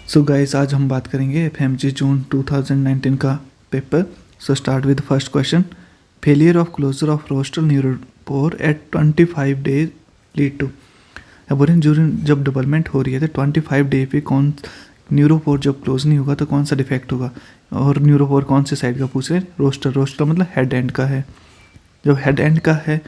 So guys, आज हम बात करेंगे एफएमजी जून 2019 का paper. So start with first question. Failure of closure of rostral neuropore at 25 days lead to. बोरेन जब डेवलपमेंट हो रही है तो 25 डे पे कौन न्यूरोपोर जब क्लोज नहीं होगा तो कौन सा डिफेक्ट होगा, और न्यूरोपोर कौन से साइड का पूछ रहे हैं? रोस्टर मतलब हेड एंड का है। जब हेड एंड का है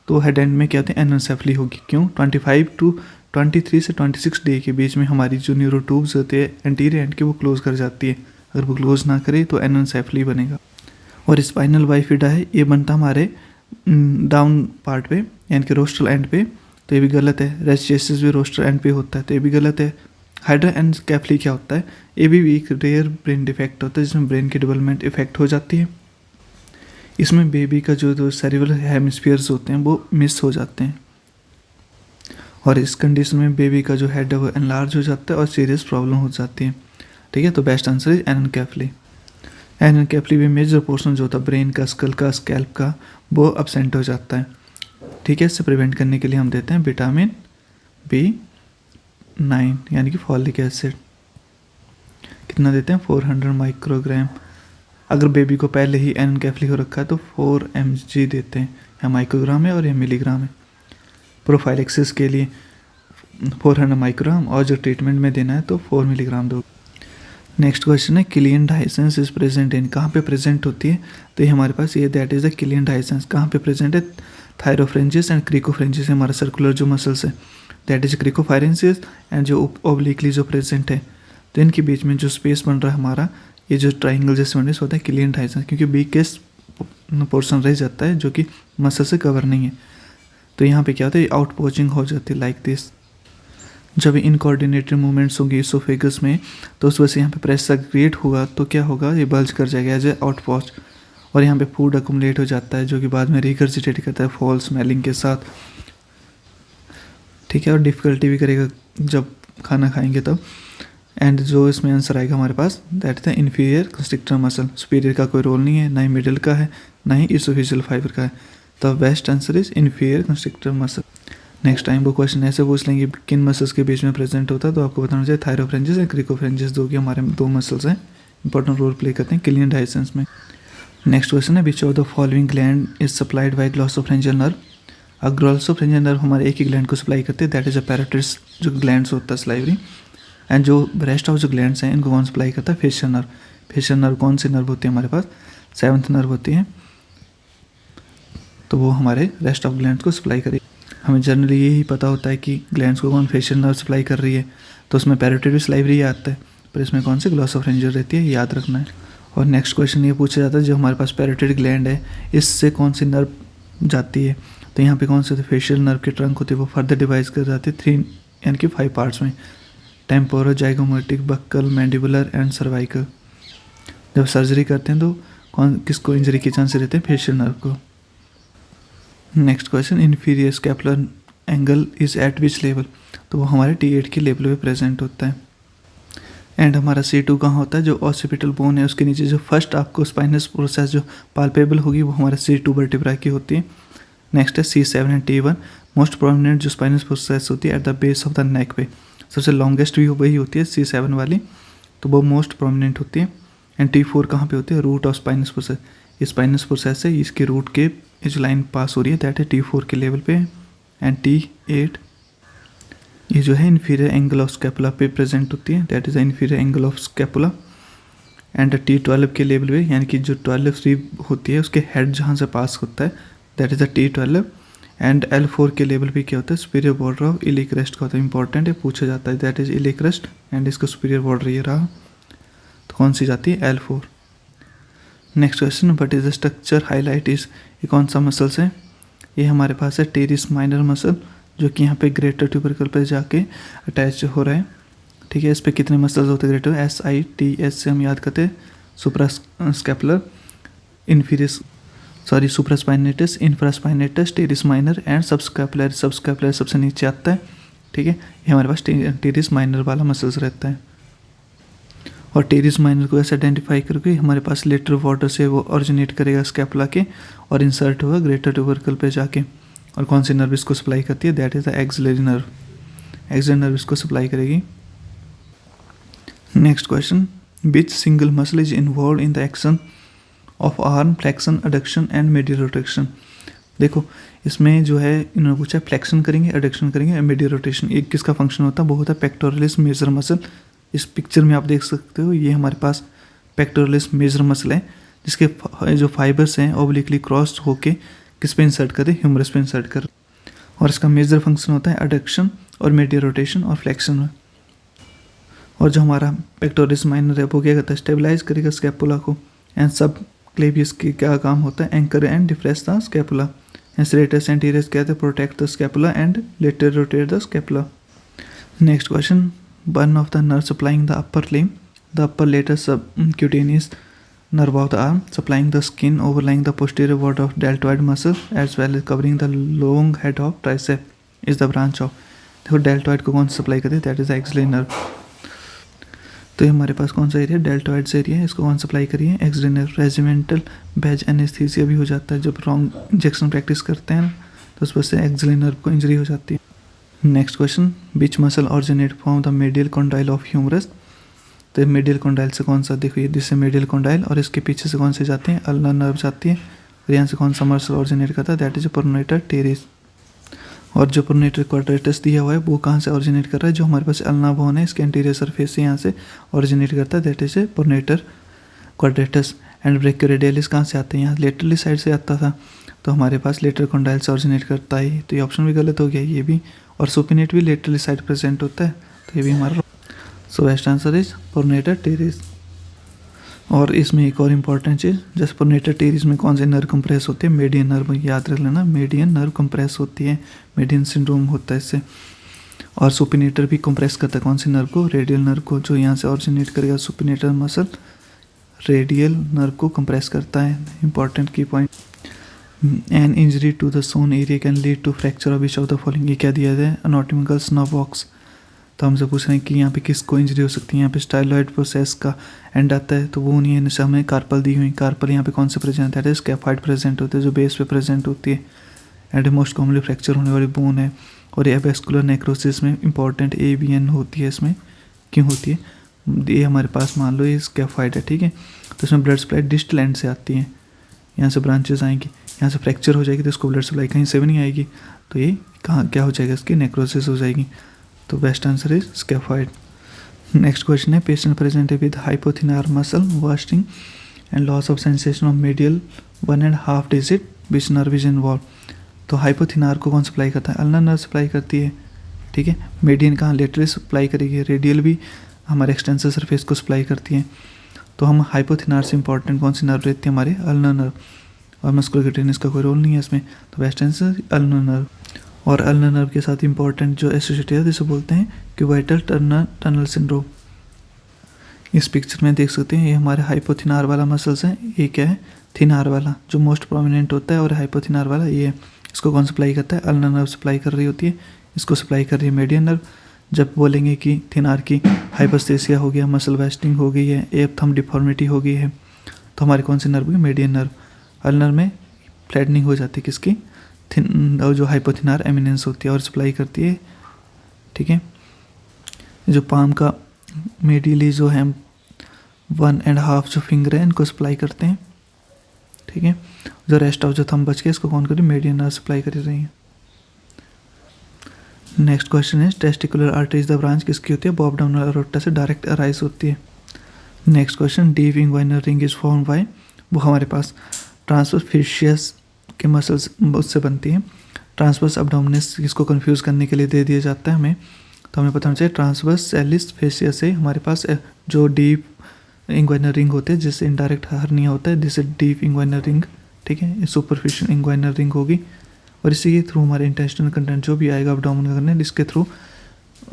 तो हेड एंड में क्या होते हैं? एनोसेफली होगी। क्यों? 25 टू 23 से 26 डे के बीच में हमारी जो न्यूरो ट्यूब्स होते हैं एंटीरियर एंड के, वो क्लोज कर जाती है। अगर वो क्लोज ना करे तो एनोसेफली बनेगा। और स्पाइनल बाइफिडा है, ये बनता हमारे डाउन पार्ट पे यानी कि रोस्टल एंड पे, तो ये भी गलत है। रेस्टेसिस भी रोस्टर एंड पे होता है, तो ये भी गलत है। हाइड्रोएनकेफली क्या होता है? ये भी एक रेयर ब्रेन डिफेक्ट होता है जिसमें ब्रेन की डेवलपमेंट इफेक्ट हो जाती है। इसमें बेबी का जो सेरिब्रल हेमिस्फीयर्स होते हैं वो मिस हो जाते हैं, और इस कंडीशन में बेबी का जो हेड है वो एनलार्ज हो जाता है और सीरियस प्रॉब्लम हो जाती है। ठीक है, तो बेस्ट आंसर इज एनकेफली। एनकेफली में मेजर पोर्शन जो होता है ब्रेन का, स्कल का, स्कैल्प का, वो absent हो जाता है। ठीक है, इससे प्रिवेंट करने के लिए हम देते हैं विटामिन B9 यानी कि फॉलिक एसिड। कितना देते हैं? 400 माइक्रोग्राम। अगर बेबी को पहले ही एनकेफली हो रखा है तो 4 mg देते हैं। या माइक्रोग्राम है और या मिलीग्राम है। प्रोफाइलेक्सिस के लिए 400 माइक्रोग्राम, और जो ट्रीटमेंट में देना है तो 4 मिलीग्राम दो। नेक्स्ट क्वेश्चन है किलियन डाइसेंस इज प्रेजेंट इन। कहाँ पे प्रेजेंट होती है? तो ये हमारे पास ये दैट इज द किलियन डाइसेंस। कहाँ पे प्रेजेंट है? थायरोफ्रेंजिस एंड क्रिकोफ्रेंजिस, हमारा सर्कुलर जो मसल्स है दैट इज क्रिकोफारेंसिस, एंड जो ओब्लिकली जो प्रेजेंट है, तो इनके बीच में जो स्पेस बन रहा है हमारा, ये जो ट्राइंगल जैसे बन होता है किलियन डाइसेंस, क्योंकि बीकेस्ट पोर्शन रह जाता है जो कि मसल से कवर नहीं है। तो यहाँ पे क्या होता है? आउट पोचिंग हो जाती है लाइक दिस। जब इनकोऑर्डिनेटेड मूवमेंट्स होंगे इसोफेगस में, तो उस वजह से यहाँ पे प्रेशर क्रिएट होगा तो क्या होगा? ये बल्ज कर जाएगा एज ए आउट पॉच, और यहाँ पे फूड अकुमुलेट हो जाता है जो कि बाद में रिगर्जिटेट करता है फॉल स्मेलिंग के साथ। ठीक है, और डिफ़िकल्टी भी करेगा जब खाना खाएंगे तब। एंड जो इसमें आंसर आएगा हमारे पास that is the inferior constrictor muscle. Superior का कोई रोल नहीं है, ना ही मिडिल का है, ना ही इसोफेजियल फाइबर का है। तो best answer is inferior constrictor muscle. Next time वो क्वेश्चन ऐसे पूछ लेंगे किन मसल्स के बीच में प्रेजेंट होता है, तो आपको बताना चाहिए थायरोफ्रेंजिस और क्रिकोफ्रेंजिस, जो कि हमारे दो मसल्स हैं, इंपॉर्टेंट रोल प्ले करते हैं किलियन डाइसेंस में। नेक्स्ट क्वेश्चन है which of the following gland is supplied by glossopharyngeal nerve. अब ग्लॉसोफ्रेंजियल नर्व हमारे एक ही ग्लैंड को सप्लाई करते हैं, दैट इज अ पैराटिस जो ग्लैंड्स होता है सलाइवरी, एंड जो रेस्ट ऑफ जो ग्लैंड्स हैं इनको कौन सप्लाई करता है? Facial nerve. फेशियल नर्व कौन सी नर्व होती है हमारे पास? 7th नर्व होती है, तो वो हमारे रेस्ट ऑफ ग्लैंड्स को सप्लाई करेगी। हमें जनरली यही पता होता है कि ग्लैंड्स को कौन फेशियल नर्व सप्लाई कर रही है, तो उसमें पैराटिस सलाइवरी आता है, पर इसमें कौन सी? ग्लॉसोफ्रेंजियल रहती है, याद रखना है। और नेक्स्ट क्वेश्चन ये पूछा जाता है जो हमारे पास पैराटिड ग्लैंड है इससे कौन सी नर्व जाती है? तो यहाँ पे कौन से फेशियल नर्व के ट्रंक होते हैं वो फर्दर डिवाइड कर जाते हैं 3 यानी कि 5 पार्ट्स में, temporal, zygomatic, buccal, mandibular and cervical. जब सर्जरी करते हैं तो किसको इंजरी के चांसेस रहते हैं? फेशियल नर्व को। Next question inferior scapular angle is at which level. तो वो हमारे T8 के लेवल पे प्रेजेंट होता है। एंड हमारा C2 कहाँ होता है? जो ऑसिपिटल बोन है उसके नीचे जो फर्स्ट आपको स्पाइनस प्रोसेस जो पाल्पेबल होगी वो हमारा C2 वर्टिब्रा की होती है। नेक्स्ट है C7 and T1। Most prominent जो स्पाइनस प्रोसेस होती है at the base of the नेक पे, सबसे लॉन्गेस्ट भी वही होती है C7 वाली, तो वो मोस्ट प्रोमिनेंट होती है। एंड T4 कहाँ पे होती है? Root of spinous process. ये स्पाइनस प्रोसेस है, इसके रूट के जो लाइन पास हो रही है दैट है T4 के लेवल पे। एंड T8 ये जो है इन्फीरियर एंगल ऑफ स्कैपुला पे प्रेजेंट होती है, that is the inferior angle of scapula. And T12 के लेवल पे यानी कि जो 12 रिब होती है उसके हेड जहाँ से पास होता है that is the T12। And L4 के लेवल पे क्या होता है? Superior border of iliac rest का होता है, इंपॉर्टेंट है, पूछा जाता है, that is iliac rest, and इसका सुपीरियर बॉर्डर ये रहा, तो कौन सी जाती है? L4। Next question what is the structure highlight is. ये कौन सा मसल्स है? ये हमारे पास है टेरिस माइनर मसल, जो कि यहाँ पे ग्रेटर ट्यूबरकल पर जाके अटैच हो रहा है। ठीक है, इस पर कितने मसल्स होते हैं? ग्रेटर SITS से हम याद करते हैं suprascapular, supraspinatus, infraspinatus, teres minor and subscapular. Subscapular सबसे नीचे आता है। ठीक है, ये हमारे पास टेरिस माइनर वाला मसल्स रहता है। और टेरिस माइनर को ऐसे आइडेंटिफाई करके हमारे पास लेटरल वाटर से वो ओरिजिनेट करेगा स्कैपुला के और इंसर्ट होगा ग्रेटर ट्यूबरकल पे जाके। और कौन सी नर्व इसको सप्लाई करती है? That is the axillary nerve. Axillary nerve इसको सप्लाई करेगी। Next question, which single muscle is involve in the action of arm flexion, adduction and medial rotation. देखो इसमें जो है इन्होंने पूछा फ्लेक्शन करेंगे, एडक्शन करेंगे, मीडियल रोटेशन, एक किसका फंक्शन होता है, वो होता है पेक्टोरलिस मेजर मसल। इस पिक्चर में आप देख सकते हो ये हमारे पास पेक्टोरलिस मेजर मसल है, जिसके जो फाइबर्स हैं ओब्लिकली क्रॉस होके किस पे इंसर्ट करें, ह्यूमरस पे इंसर्ट कर, और इसका मेजर फंक्शन होता है एडक्शन और मीडियल रोटेशन और फ्लेक्शन में। और जो हमारा पेक्टोरलिस माइनर है वो क्या करता है, स्टेबलाइज करेगा स्कैपुला को, एंड सब क्लेवियस की क्या काम होता है, anchor and depress the scapula, and serratus anterior कहते हैं protract the scapula and lateral rotate the scapula. Next question, one of the nerve supplying the upper limb, the upper lateral subcutaneous nerve of the arm supplying the skin overlying the posterior word of deltoid muscle as well as covering the long head of tricep is the branch of। देखो deltoid को कौन supply करते हैं, that is axillary nerve. तो ये हमारे पास कौन सा एरिया, डेल्टॉइड से एरिया है, इसको कौन सप्लाई करिए, axillary nerve. Regimental badge anaesthesia भी हो जाता है, जब रॉन्ग इंजेक्शन प्रैक्टिस करते हैं तो उस वजह से एक्सिलरी नर्व को इंजरी हो जाती है। Next question, which muscle originate from the medial condyle of humerus. तो मीडियल कॉन्डाइल से कौन सा, देखो ये जिससे मीडियल कॉन्डाइल, और इसके पीछे से कौन से जाते हैं, अल्ना नर्व जाती है, और यहाँ से कौन सा मसल ऑरिजिनेट करता है, दैट इज प्रोनेटर टेरिस। और जो प्रोनेटर क्वाड्रेटस दिया हुआ है वो कहाँ से ऑरिजिनेट कर रहा है, जो हमारे पास अल्ना बोन है इसके एंटीरियर सरफेस से यहाँ से ऑरिजिनेट करता है, that is pronator quadratus. And ब्रेकियोरेडियलिस कहाँ से आते हैं, यहाँ लेटरली साइड से आता था, तो हमारे पास लेटर कॉन्डाइल से ऑरिजिनेट करता है, तो ये ऑप्शन भी गलत हो गया ये भी। और सुपिनेट भी लेटरली साइड प्रेजेंट होता है, तो ये भी हमारा, so best answer is pronator teres. और इसमें एक और इम्पॉर्टेंट चीज़, जैसे प्रोनेटर टेरिस में कौन से नर्व कंप्रेस होते हैं, मीडियन नर्व, याद रख लेना मीडियन नर्व कंप्रेस होती है, मीडियन सिंड्रोम होता है इससे। और सुपिनेटर भी कंप्रेस करता है कौन से नर्व को, रेडियल नर्व को, जो यहाँ से ऑरिजिनेट करेगा सुपिनेटर मसल रेडियल नर्व को कंप्रेस करता है। Important key point, an injury to the zone area can lead to fracture of which of the following, ये क्या दिया है, एनाटॉमिकल स्नब बॉक्स। तो हमसे पूछ रहे हैं कि यहाँ पे किसको इंजरी हो सकती है, यहाँ पे स्टाइलॉइड प्रोसेस का एंड आता है, तो वो नहीं है, जैसे हमें कार्पल दी हुई, कार्पल यहाँ पे कौन से प्रेजेंट है, स्कैफॉइड प्रेजेंट होते हैं जो बेस पे प्रेजेंट होती है, एंड मोस्ट कॉमनली फ्रैक्चर होने वाली बोन है। और ये वेस्कुलर नेक्रोसिस में इंपॉर्टेंट AVN होती है, इसमें क्यों होती है, ये हमारे पास मान लो ये स्कैफॉइड है, ठीक है, तो इसमें ब्लड सप्लाई डिस्टल एंड से आती है, यहाँ से ब्रांचेस आएंगी, यहाँ से फ्रैक्चर हो जाएगी तो इसको ब्लड सप्लाई कहीं से भी नहीं आएगी, तो ये कहाँ क्या हो जाएगा, इसकी नेक्रोसिस हो जाएगी, तो best answer is scaphoid. Next question है, patient presented with hypothenar muscle wasting and loss of sensation of medial 1.5 digit which nerve is involve. तो हाइपोथिनार को कौन सप्लाई करता है, अल्ना नर्व सप्लाई करती है, ठीक है, मीडियन कहाँ लेटरली सप्लाई करेगी, रेडियल भी हमारे एक्सटेंसर सरफेस को सप्लाई करती है। तो हम हाइपोथिनार से इंपॉर्टेंट कौन सी नर्व रहती है, हमारे अल्ना नर्व, और मस्कुलर गिटेनिस का कोई रोल नहीं है इसमें, तो बेस्ट आंसर अल्ना नर्व। और अल्ना नर्व के साथ इंपॉर्टेंट जो एसोसिएटेड है जिसे बोलते हैं क्यूबाइटल टनल सिंड्रोम। इस पिक्चर में देख सकते हैं ये हमारे हाइपोथिनार वाला मसल्स हैं, ये क्या है, थिनार वाला जो मोस्ट प्रोमिनेंट होता है, और हाइपोथिनार वाला ये है, इसको कौन सप्लाई करता है, अल्ना नर्व सप्लाई कर रही होती है, इसको सप्लाई कर रही है मीडियन नर्व। जब बोलेंगे कि थिनार की हाइपोस्थेसिया हो गया, मसल वेस्टिंग हो गई है, एक थंब डिफॉर्मिटी हो गई है, तो हमारे कौन सी नर्व होगी, मीडियन नर्व। अल्नर में फ्लैटनिंग हो जाती है किसकी, और जो हाइपोथिनार एमिनेंस होती है और सप्लाई करती है, ठीक है। जो पाम का मेडियली जो है 1.5 जो फिंगर है इनको सप्लाई करते हैं, ठीक है। जो रेस्ट ऑफ जो थंब बच के इसको कौन करें, मीडियन नर्व सप्लाई कर रही है। नेक्स्ट क्वेश्चन है, testicular artery is the branch किसकी होती है, वो एब्डोमिनल अरोटा से डायरेक्ट अराइज होती है। Next question, deep inguinal ring is form bye, वो हमारे पास ट्रांसवर्स फेशियस के मसल्स उससे बनती है। ट्रांसवर्स अब्डोमिनस इसको कंफ्यूज करने के लिए दे दिया जाता है हमें, तो हमें पता होना चाहिए ट्रांसवर्स एलिस फेशिया से हमारे पास जो डीप इंग्वाइनल रिंग होते हैं जिससे इनडायरेक्ट हर्निया होता है, जिससे डीप इंग्वाइनल रिंग, ठीक है, सुपरफिशियल इंग्वाइनल रिंग होगी, और इसी के थ्रू हमारे इंटेस्टिनल कंटेंट जो भी आएगा अब्डोमिनल करने, इसके थ्रू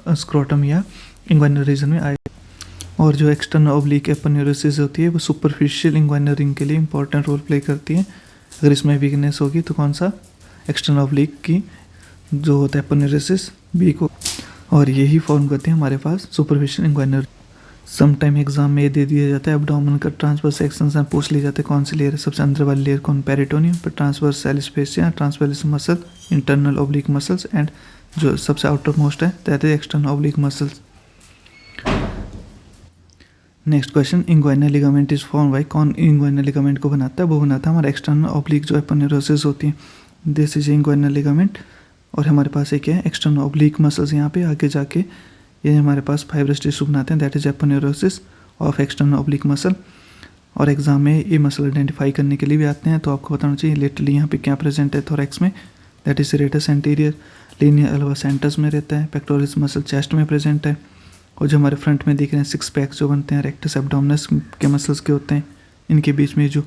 स्क्रोटम या इंग्वाइनल रीजन में आएगा। और जो एक्सटर्नल ओब्लिक एपोन्यूरोसिस होती है वो सुपरफिशियल इंग्वाइनल रिंग के लिए इंपॉर्टेंट रोल प्ले करती है। अगर इसमें वीकनेस होगी तो कौन सा, एक्सटर्नल ओब्लिक की जो होता है एपोन्यूरोसिस वीक हो, और यही फॉर्म करते हैं हमारे पास सुपरफिशियल इंग्वाइनल। समटाइम एग्जाम में दे दिया जाता है एब्डोमिनल का ट्रांसवर्स सेक्शन से पूछ लिए जाते हैं कौन सी लेयर है, सबसे अंदर वाली लेयर कौन, पेरिटोनियम, पर transversalis fascia, transverse muscle, internal oblique muscles, and जो सबसे आउटर मोस्ट है that is external oblique muscles. Next question, inguinal ligament is form by, कौन इंग्वाइनल लिगामेंट को बनाता है? वो बनाता है हमारा एक्सटर्नल ऑब्लिक जो एपोनेउरोसिस होती है, दिस इज इंग्वाइनल लिगामेंट। और हमारे पास एक है एक्सटर्नल ऑब्लिक मसल्स, यहाँ पे आगे जाके ये हमारे पास फाइब्रस टिश्यू बनाते हैं, that is aponeurosis of external oblique muscle. और एग्जाम में ये मसल आइडेंटिफाई करने के लिए भी आते हैं, तो आपको बताना चाहिए लिटरली यहाँ पे क्या प्रेजेंट है थोरैक्स में, that is rectus anterior, linear alba centres में रहता है, पेक्टोरस मसल चेस्ट में प्रेजेंट है। और जो हमारे फ्रंट में दिख रहे हैं 6 पैक्स जो बनते हैं रेक्टस एब्डोमिनस के मसल्स के होते हैं, इनके बीच में जो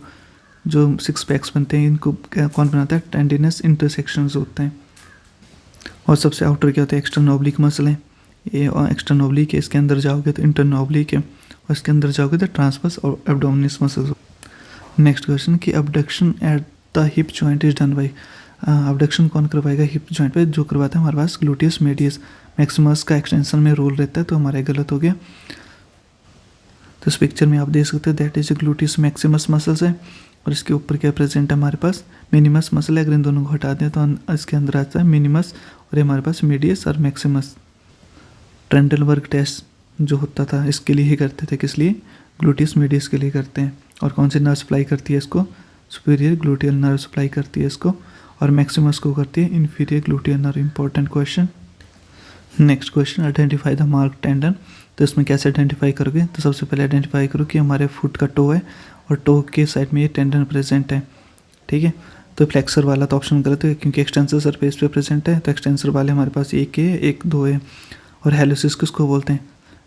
6 पैक्स बनते हैं इनको कौन बनाता है? टेंडिनस इंटरसेक्शंस होते हैं। और सबसे आउटर क्या होता है? एक्सटर्नल ऑब्लिक मसल है, ये एक्सटर्नल ऑब्लिक है, इसके अंदर जाओगे तो इंटरनल ऑब्लिक है, और इसके अंदर जाओगे तो ट्रांसवर्स और एब्डोमिनस मसल्स। नेक्स्ट क्वेश्चन कि abduction at the hip joint is done by, abduction कौन करवाएगा हिप जॉइंट पे? जो करवाता है हमारे पास ग्लूटियस मीडियस, मैक्सिमस का एक्सटेंशन में रोल रहता है, तो हमारा गलत हो गया। तो इस पिक्चर में आप देख सकते हैं that is gluteus Maximus muscles है, और इसके ऊपर क्या प्रेजेंट है हमारे पास? मिनिमस मसल है। अगर इन दोनों को हटा दें तो इसके अंदर आता है मिनिमस, और ये हमारे पास मीडियस और मैक्सिमस। ट्रेंडल वर्क टेस्ट जो होता था इसके लिए ही करते थे, किस लिए? ग्लूटियस मीडियस के लिए करते हैं। और कौन सी नर्व सप्लाई करती है इसको? सुपीरियर ग्लूटियल नर्व सप्लाई करती है इसको, और मैक्सिमस को करती है inferior gluteal nerve. Important question. Next question, identify the mark tendon. तो इसमें कैसे आइडेंटिफाई करोगे? तो सबसे पहले आइडेंटिफाई करो कि हमारे फुट का टो है और टो के साइड में ये टेंडन प्रेजेंट है, ठीक है। तो फ्लेक्सर वाला तो ऑप्शन गलत है क्योंकि एक्सटेंसर सरफेस पे प्रेजेंट है, तो एक्सटेंसर वाले हमारे पास एक है, एक दो है। और हेलोसिस किसको बोलते हैं?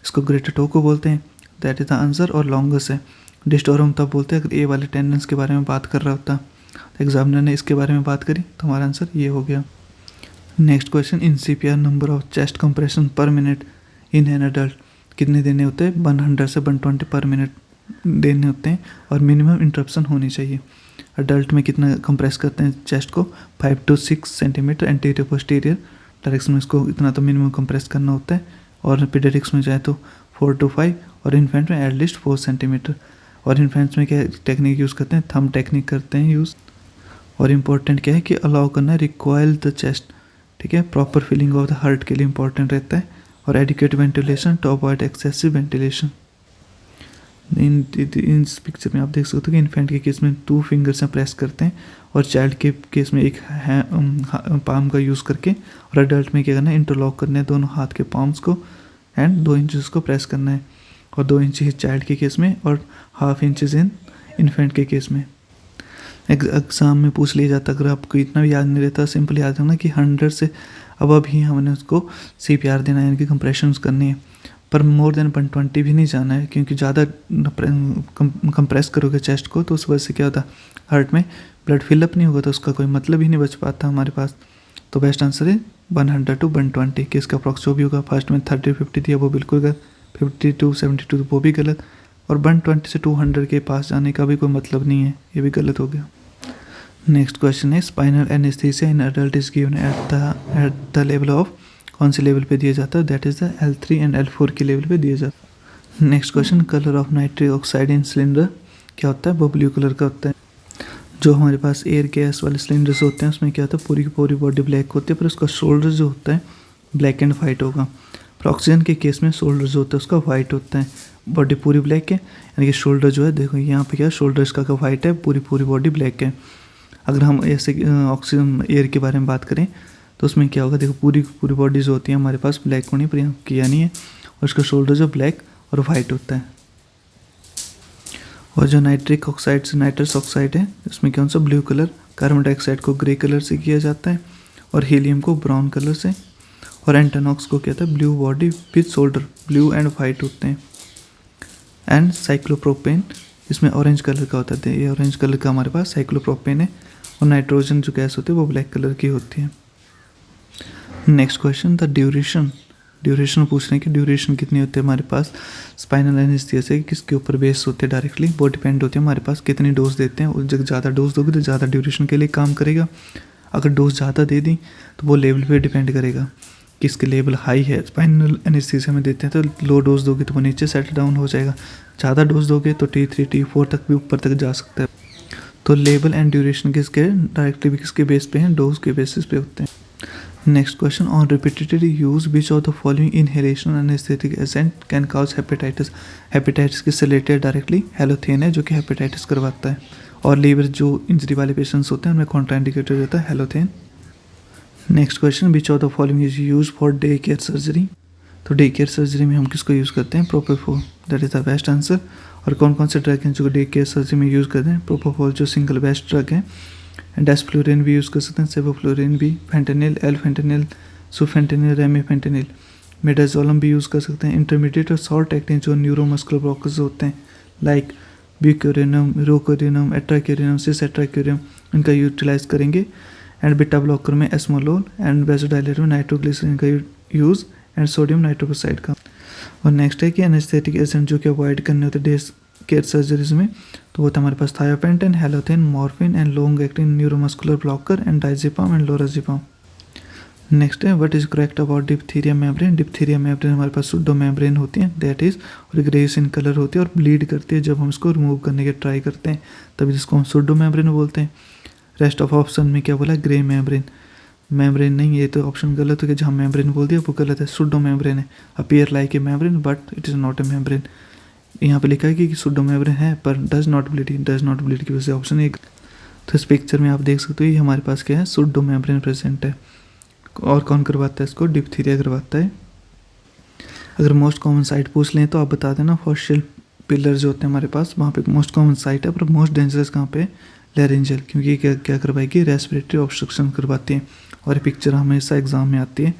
इसको ग्रेटर टो को बोलते हैं, दैट इज द आंसर। और लॉन्गस है। डिस्टोरम तब बोलते हैं अगर ए वाले टेंडेंस के बारे में बात कर रहा होता, तो एग्जामिनर ने इसके बारे में बात करी, तो हमारा आंसर ये हो गया। Next question, in CPR number of chest compression पर मिनट इन एन एडल्ट कितने देने होते हैं? 100 से 120 पर मिनट देने होते हैं, और मिनिमम इंटरप्शन होनी चाहिए। अडल्ट में कितना कंप्रेस करते हैं चेस्ट को? 5 to 6 centimetre anterior posterior direction में इसको इतना तो मिनिमम कंप्रेस करना होता है। और पीडियाट्रिक्स में जाए तो 4 to 5, और इन्फेंट में एटलीस्ट 4 सेंटीमीटर। और इन्फेंट्स में क्या टेक्निक यूज़ करते हैं? थंब टेक्निक करते हैं यूज़। और इम्पोर्टेंट क्या है कि अलाउ करना है रिक्वायल द चेस्ट, ठीक है, proper filling of the heart के लिए इंपॉर्टेंट रहता है। और adequate ventilation to avoid excessive ventilation. इन पिक्चर में आप देख सकते हो कि इन्फेंट के केस में 2 फिंगर से प्रेस करते हैं, और चाइल्ड के केस में एक पाम का यूज़ करके। और अडल्ट में क्या करना है? इंटरलॉक करना है दोनों हाथ के पाम्स को, एंड 2 इंचेस को प्रेस करना है। और 2 इंचेस चाइल्ड के केस में, और ½ इंचेस इन इन्फेंट के केस में। एग्जाम में पूछ लिया जाता, अगर आपको इतना भी याद नहीं रहता, सिंपल याद रखना कि 100 से अब ही हमने उसको CPR देना है, यानी कि कंप्रेशंस करनी है। पर मोर देन 120 भी नहीं जाना है, क्योंकि ज़्यादा कंप्रेस करोगे चेस्ट को तो उस वजह से क्या होता है? हार्ट में ब्लड फिलअप नहीं होगा, तो उसका कोई मतलब ही नहीं बच पाता हमारे पास। तो बेस्ट आंसर है 100 to 120 कि इसका अप्रॉक्स जो भी होगा। फर्स्ट में 30-50 दिया वो बिल्कुल गलत, 50 to 72 वो भी गलत, और 120 से 200 के पास जाने का भी कोई मतलब नहीं है, ये भी गलत हो गया। नेक्स्ट क्वेश्चन है, spinal anaesthesia in adult is given at the level of, कौन से लेवल पे दिया जाता है? That is the L3 and L4 के लेवल पे दिया जाता है। Next question, colour of nitric oxide in cylinder क्या होता है? वो ब्लू कलर का होता है। जो हमारे पास एयर गैस वाले सिलेंडर्स होते हैं उसमें क्या होता है? पूरी की पूरी बॉडी ब्लैक होती है, पर उसका शोल्डर जो होता है ब्लैक एंड वाइट होगा। पर ऑक्सीजन के केस में शोल्डर जो होता है उसका वाइट होता है, बॉडी पूरी ब्लैक है, यानी कि शोल्डर जो है, देखो यहाँ पे क्या शोल्डर इसका वाइट है, पूरी बॉडी ब्लैक है। अगर हम ऐसे ऑक्सीजन एयर के बारे में बात करें तो उसमें क्या होगा? देखो पूरी बॉडी जो होती है हमारे पास ब्लैक होनी, पर यहाँ किया नहीं है, और उसका शोल्डर जो ब्लैक और वाइट होता है। और जो नाइट्रिक ऑक्साइड से नाइट्रस ऑक्साइड है उसमें कौन सा? Blue colour. कार्बन डाइऑक्साइड को ग्रे कलर से किया जाता है, और हीलियम को ब्राउन कलर से। और एंटोनॉक्स को क्या था? Blue body with shoulder, blue and white होते हैं। एंड साइक्लोप्रोपेन इसमें ऑरेंज कलर का होता है, ये ऑरेंज कलर का हमारे पास साइक्लोप्रोपेन है। और नाइट्रोजन जो गैस होती है वो ब्लैक कलर की होती है। नेक्स्ट क्वेश्चन, द ड्यूरेशन पूछ रहे हैं कि ड्यूरेशन कितनी होती है हमारे पास स्पाइनल एनेस्थीसिया से, किसके ऊपर बेस होते हैं डायरेक्टली? वो डिपेंड होती है हमारे पास कितनी डोज देते हैं। जब ज़्यादा डोज दोगे तो ज़्यादा ड्यूरेशन के लिए काम करेगा। अगर डोज ज़्यादा दे दी तो वो लेवल पे डिपेंड करेगा कि इसके लेवल हाई है, स्पाइनल एनेस्थीसिया में देते हैं तो लो डोज दोगे तो वो नीचे सेट डाउन हो जाएगा। ज़्यादा डोज दोगे तो T3 T4 तक भी ऊपर तक जा सकता है। तो लेवल एंड ड्यूरेशन किसके डायरेक्टली किसके बेस पे हैं? डोज के बेसिस पे होते हैं। Next question, on repeated use which of the following inhalation anaesthetic agent can cause hepatitis. Hepatitis किससे रिलेटेड डायरेक्टली, हेलोथेन है जो कि हेपेटाइटिस करवाता है, और लीवर जो इंजरी वाले पेशेंट्स होते हैं उनमें कॉन्ट्राइंडिकेटेड रहता है halothane. Next question, which of the following is use for day care surgery. तो डे केयर सर्जरी में हम किसको यूज़ करते हैं, propofol, that is the best answer. और कौन कौन से ड्रग हैं जो डे केयर सर्जरी में यूज़ करते हैं, प्रोपोफॉल जो सिंगल बेस्ट ड्रग है, डेस्फ्लोरिन भी यूज़ कर सकते हैं, सेवोफ्लोरिन भी, फेंटेनिल, एल्फेंटेनिल, सुफेंटेनिल, रेमिफेंटेनिल, मिडाजोलम भी यूज़ कर सकते हैं। इंटरमीडिएट और शॉर्ट एक्टिंग जो न्यूरोमस्कुलर ब्लॉकर्स होते हैं लाइक ब्यूकोरिनम, रोकोरिनम, एट्राक्यूरिनम, सिस एट्राक्यूरिनम, इनका यूटिलाइज करेंगे। एंड बीटा ब्लॉकर में एस्मोलोल, एंड वेसोडाइलेटर में नाइट्रोग्लिसरीन का यूज़, एंड सोडियम नाइट्रोक्साइड का। और नेक्स्ट है कि एनेस्थेटिक एजेंट जो कि अवॉइड करने होते डे केयर सर्जरीज में, तो वो था हमारे पास thiopentone, halothane, morphine, and long acting neuromuscular blocker, and diazepam and lorazepam. Next है what is correct about diphtheria membrane. Diphtheria membrane हमारे पास सुडो मेम्ब्रेन होती है, दैट इज, और ग्रेस इन कलर होती है और ब्लीड करती है जब हम इसको रिमूव करने के ट्राई करते हैं, तभी जिसको हम सुडो मेम्ब्रेन बोलते हैं। रेस्ट ऑफ ऑप्शन में क्या बोला, ग्रे मेम्ब्रेन। मेम्ब्रेन नहीं, ये तो ऑप्शन गलत हो गया, जहाँ मेम्ब्रेन बोल दिया वो गलत है, सुडो मेम्ब्रेन है। Appear like a membrane but it is not a membrane. यहाँ पे लिखा है कि सुडो मेम्ब्रेन है पर does not bleed, does not bleed की वजह से ऑप्शन एक। तो इस पिक्चर में आप देख सकते हो ये हमारे पास क्या है, सुडो मेम्ब्रेन प्रेजेंट है। और कौन करवाता है इसको, डिप्थीरिया करवाता है। अगर मोस्ट कॉमन साइट पूछ लें तो आप बता देना, फॉस्शियल पिलर जो होते हैं हमारे पास वहाँ पे मोस्ट कॉमन साइट है, पर मोस्ट डेंजरस कहाँ पे, लैरिंजियल, क्योंकि क्या क्या करवाएगी, रेस्पिरेटरी ऑब्स्ट्रक्शन करवाती है। और ये पिक्चर हमेशा एग्जाम में आती है,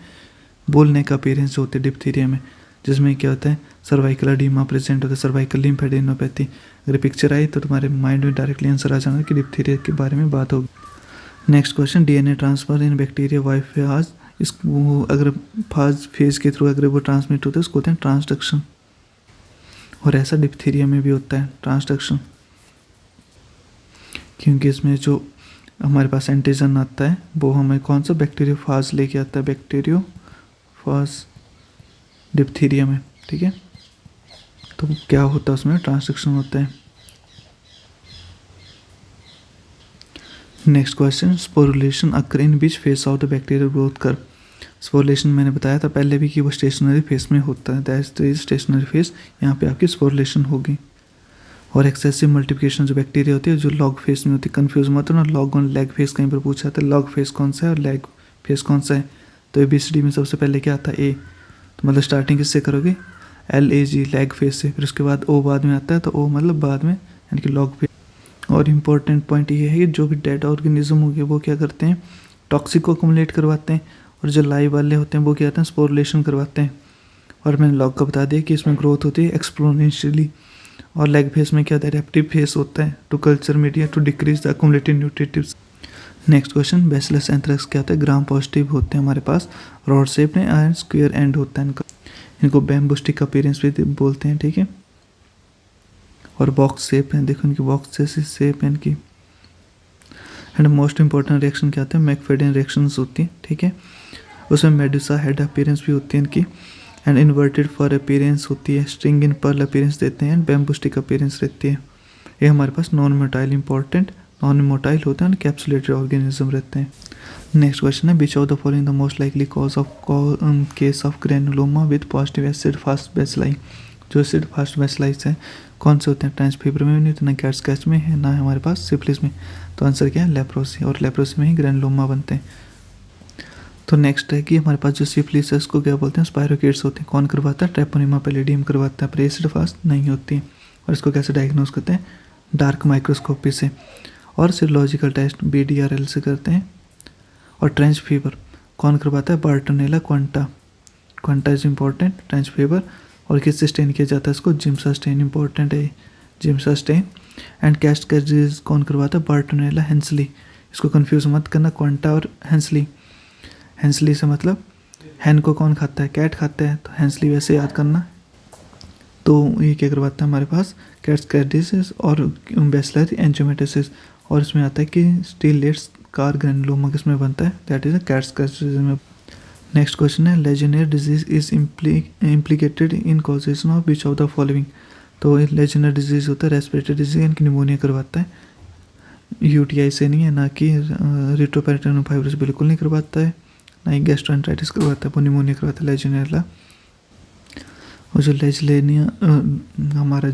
बोलने का अपीयरेंस जो होते हैं डिप्थीरिया में, जिसमें क्या होता है, सर्वाइकल एडीमा प्रेजेंट होता है, सर्वाइकल लिम्फेडेनोपैथी। अगर पिक्चर आई तो तुम्हारे माइंड में डायरेक्टली आंसर आ जाएगा कि डिप्थीरिया के बारे में बात होगी। Next question, DNA transfer in bacteria via phage, इसको अगर फाज फेज के थ्रू अगर वो ट्रांसमिट होता है उसको होते हैं ट्रांसडक्शन, और ऐसा डिप्थीरिया में भी होता है ट्रांसडक्शन, क्योंकि इसमें जो हमारे पास एंटीजन आता है वो हमें कौन सा बैक्टीरियोफाज लेके आता है, बैक्टीरियोफाज डिप्थीरिया में, ठीक है। तो क्या होता है उसमें, ट्रांसडक्शन होता है। Next question, sporulation occur in which face of the bacterial growth curve. Sporulation मैंने बताया था पहले भी कि वो स्टेशनरी फेस में होता है, दैट इज स्टेशनरी फेस, यहाँ पे आपकी स्पोरुलेशन होगी। और एक्सेसिव मल्टीप्लिकेशन जो बैक्टीरिया होती है जो लॉग फेस में होती है, कन्फ्यूज मत होना, लॉग और लैग फेस कहीं पर पूछा था, लॉग फेस कौन सा है और लैग फेस कौन सा है। तो ABCD में सबसे पहले क्या आता है, ए, तो मतलब स्टार्टिंग किससे करोगे, LAG लैग फेस से, फिर उसके बाद O बाद में आता है, तो O मतलब बाद में, यानी कि लॉग फेस। और इम्पोर्टेंट पॉइंट ये है कि जो भी डेड ऑर्गेनिज्म हो गए वो क्या करते हैं, टॉक्सिक को अकुमुलेट करवाते हैं, और जो लाइव वाले होते हैं वो क्या करते हैं, स्पोरुलेशन करवाते हैं। और मैंने लॉग का बता दिया कि इसमें ग्रोथ होती है एक्सपोनेंशियली। और लैग फेस में क्या होता है, एडेप्टिव फेस होता है to culture media to decrease the accumulated nutritives. Next question, bacillus anthrax क्या होता है, ग्राम पॉजिटिव होते हैं हमारे पास, रॉड शेप में एंड स्क्वायर एंड होता है इनका, इनको बैम्बू स्टिक अपीयरेंस भी बोलते हैं, ठीक है। और बॉक्स शेप है, देखो इनकी बॉक्स जैसी शेप है इनकी। एंड मोस्ट इंपॉर्टेंट रिएक्शन क्या होता है, मैकफेडन रिएक्शंस होती है, ठीक है। उसमें मेडुसा हेड अपीयरेंस भी होती है इनकी, एंड इन्वर्टेड फर अपीयरेंस होती है, स्ट्रिंग इन पर्ल अपीयरेंस देते हैं, एंड बैम्बू स्टिक अपीयरेंस रहती है। ये हमारे पास non motile important, non motile होते हैं, कैप्सुलेटेड ऑर्गेनिज्म रहते हैं। नेक्स्ट क्वेश्चन है, which of the following the most likely cause of case of granuloma with positive acid fast bacilli. जो एसिड फास्ट बेसिलाइज है कौन से होते हैं, ट्रांस फीवर में भी नहीं होते, ना कैट स्केच में है, ना हमारे पास सिफिलिस में। तो आंसर क्या है, लेप्रोसी, और लेप्रोसी में ही ग्रेनुलोमा बनते हैं। तो नेक्स्ट है कि हमारे पास जो सिफिलिस है उसको क्या बोलते हैं, स्पायरोकीट्स होते हैं, कौन करवाता है, ट्रेपोनिमा पैलिडियम करवाता है, पर एसिड फास्ट नहीं होती है। और इसको कैसे डायग्नोज करते हैं, डार्क माइक्रोस्कोपी से, और सीरोलॉजिकल टेस्ट BDRL से करते हैं। और ट्रेंच फीवर कौन करवाता है, Bartonella quintana, quintana is important, trench fever. और किससे स्टेन किया जाता है इसको, जिम्सा स्टेन इंपॉर्टेंट है, Giemsa stain. And cat scratch disease कौन करवाता है, बार्टोनेला हेंसली, इसको कंफ्यूज मत करना, क्वांटा और हेंसली। हेंसली से मतलब हैन को कौन खाता है, कैट खाता है, तो हेंसली वैसे याद करना। तो ये क्या करवाता है हमारे पास, कैट्स कैट डिजीज और बैसिलरी एंजियोमेटोसिस। और इसमें आता है कि स्टीलेट्स कार ग्रेनुलोमा किसमें बनता है, that is cat's cat disease में। नेक्स्ट क्वेश्चन है, legionnaire disease is implicated in causation of which of the following. तो लेजेनियर डिजीज होता है रेस्पिरेटरी डिजीज, यानी कि निमोनिया करवाता है, UTI से नहीं है, ना कि रिट्रोपेरिटोनियल फाइब्रोसिस बिल्कुल नहीं करवाता है, ना ही गैस्ट्रोएंटराइटिस करवाता है, वो निमोनिया करवाता है लेजियोनेला। और जो लेजियोनिया हमारा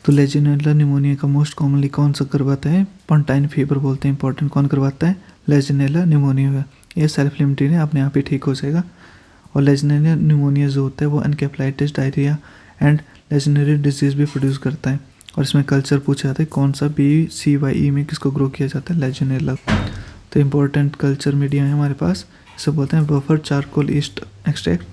तो लेजियोनेला निमोनिया का मोस्ट कॉमनली कौन सा करवाता है, पॉन्टाइन फीवर बोलते हैं। इंपॉर्टेंट कौन करवाता है, लेजियोनेला निमोनिया। ये सेल्फ लिमिटेड है, अपने आप ही ठीक हो जाएगा। और लेजियोनेला निमोनिया जो होता है वो एनकेफेलाइटिस, डायरिया एंड लेजियोनेरी डिजीज़ भी प्रोड्यूस करता है। और इसमें कल्चर पूछा जाता है कौन सा BCYE में किसको ग्रो किया जाता है, लेजियोनेला। तो इम्पोर्टेंट कल्चर मीडिया है हमारे पास, इसे बोलते हैं buffer charcoal yeast extract.